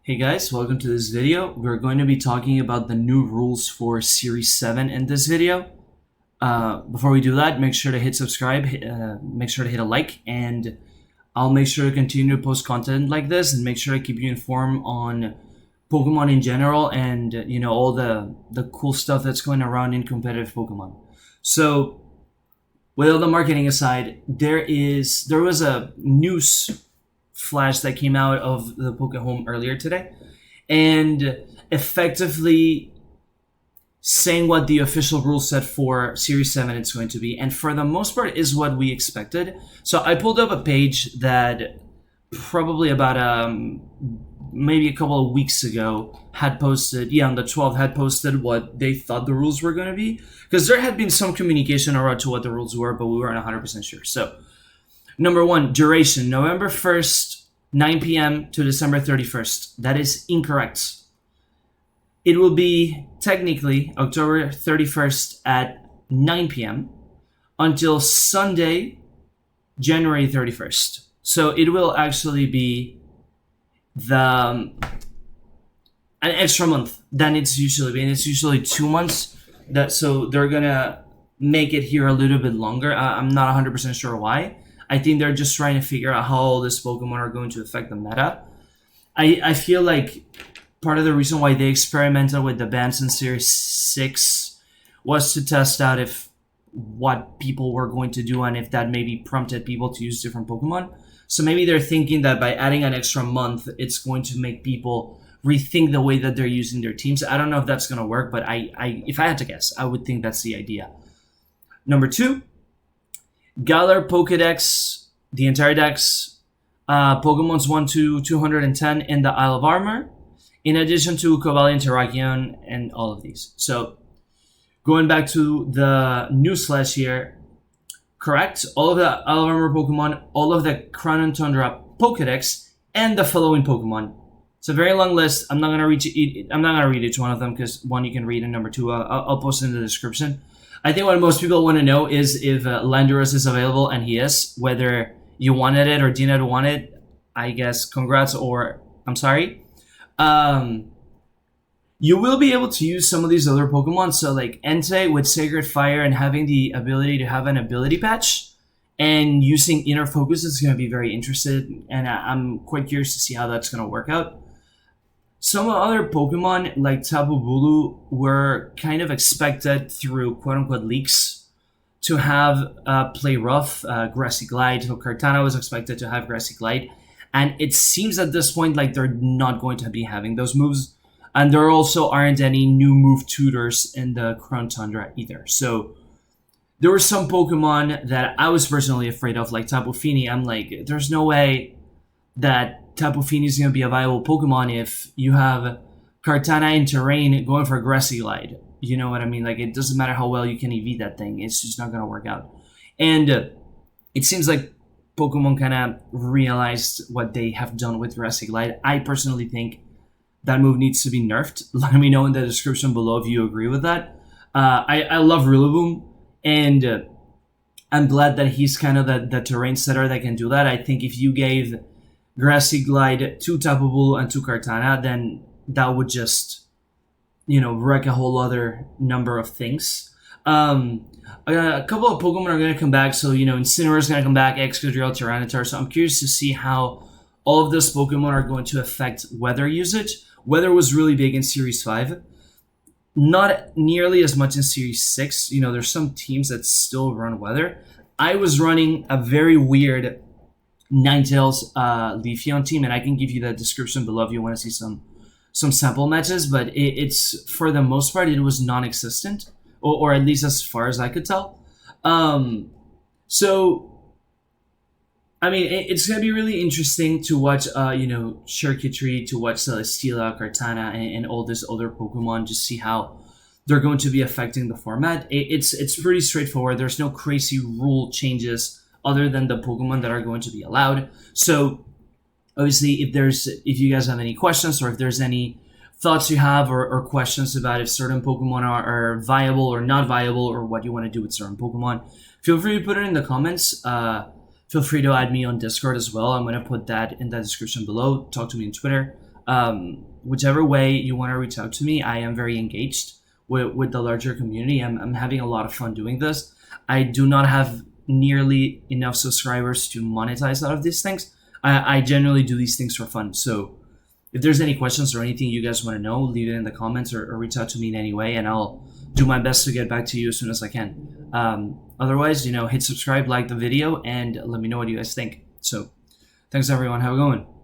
Hey guys, welcome to this video. We're going to be talking about the new rules for Series 7 in this video. Before we do that, make sure to hit subscribe, make sure to hit a like, and I'll make sure to continue to post content like this and make sure to keep you informed on Pokemon in general and all the cool stuff that's going around in competitive Pokemon. So, with all the marketing aside, there was a news flash that came out of the Pokehome earlier today, and effectively saying what the official rule set for Series 7 it's going to be, and for the most part is what we expected. So I pulled up a page that probably about maybe a couple of weeks ago had posted, on the 12th had posted what they thought the rules were going to be, because there had been some communication around to what the rules were, but we weren't 100% sure. So number one, duration, November 1st, 9 p.m. to December 31st. That is incorrect. It will be technically October 31st at 9 p.m. until Sunday, January 31st. So it will actually be an extra month than it's usually been. It's usually 2 months. So they're going to make it here a little bit longer. I'm not 100% sure why. I think they're just trying to figure out how all these Pokemon are going to affect the meta. I feel like part of the reason why they experimented with the bans in Series 6 was to test out what people were going to do and if that maybe prompted people to use different Pokemon. So maybe they're thinking that by adding an extra month, it's going to make people rethink the way that they're using their teams. I don't know if that's going to work, but if I had to guess, I would think that's the idea. Number two, Galar Pokedex, the entire dex, Pokemon's 1 to 210 in the Isle of Armor, in addition to Grovyle Interaction and all of these. So, going back to the newsflash here, correct, all of the Isle of Armor Pokemon, all of the Crown and Tundra Pokedex, and the following Pokemon. It's a very long list. I'm not gonna read each one of them because one you can read, and number two, I'll post it in the description. I think what most people want to know is if Landorus is available, and he is. Whether you wanted it or didn't want it, I guess congrats or I'm sorry. You will be able to use some of these other Pokemon. So like Entei with Sacred Fire and having the ability to have an ability patch and using Inner Focus is going to be very interested. And I'm quite curious to see how that's going to work out. Some other Pokemon like Tapu Bulu were kind of expected through quote-unquote leaks to have Play Rough, Grassy Glide. So Kartana was expected to have Grassy Glide. And it seems at this point like they're not going to be having those moves. And there also aren't any new move tutors in the Crown Tundra either. So there were some Pokemon that I was personally afraid of, like Tapu Fini. I'm like, there's no way that Tapu Fini is going to be a viable Pokemon if you have Kartana in terrain going for Grassy Glide. You know what I mean? Like, it doesn't matter how well you can EV that thing. It's just not going to work out. And it seems like Pokemon kind of realized what they have done with Grassy Glide. I personally think that move needs to be nerfed. Let me know in the description below if you agree with that. I love Rillaboom, and I'm glad that he's kind of the terrain setter that can do that. I think if you gave Grassy Glide to Tapu Bulu and to Kartana, then that would just, wreck a whole other number of things. A couple of Pokemon are going to come back. So, Incineroar is going to come back, Excadrill, Tyranitar. So I'm curious to see how all of those Pokemon are going to affect weather usage. Weather was really big in Series 5. Not nearly as much in Series 6. There's some teams that still run weather. I was running a very weird Ninetales Leafeon team, and I can give you the description below if you want to see some sample matches, but it's for the most part it was non-existent, or at least as far as I could tell. So I mean, it's gonna be really interesting to watch Circuitry, to watch Celesteela, Kartana, and all these other Pokemon, just see how they're going to be affecting the format. It's pretty straightforward. There's no crazy rule changes other than the Pokemon that are going to be allowed. So obviously, if you guys have any questions, or if there's any thoughts you have or questions about if certain Pokemon are viable or not viable, or what you want to do with certain Pokemon, feel free to put it in the comments. Feel free to add me on Discord as well. I'm going to put that in the description below. Talk to me on Twitter. Whichever way you want to reach out to me, I am very engaged with the larger community. I'm having a lot of fun doing this. I do not have nearly enough subscribers to monetize out of these things. I generally do these things for fun. So if there's any questions or anything you guys want to know, leave it in the comments or reach out to me in any way, and I'll do my best to get back to you as soon as I can. Otherwise, hit subscribe, like the video, and let me know what you guys think. So thanks everyone. Have a good one.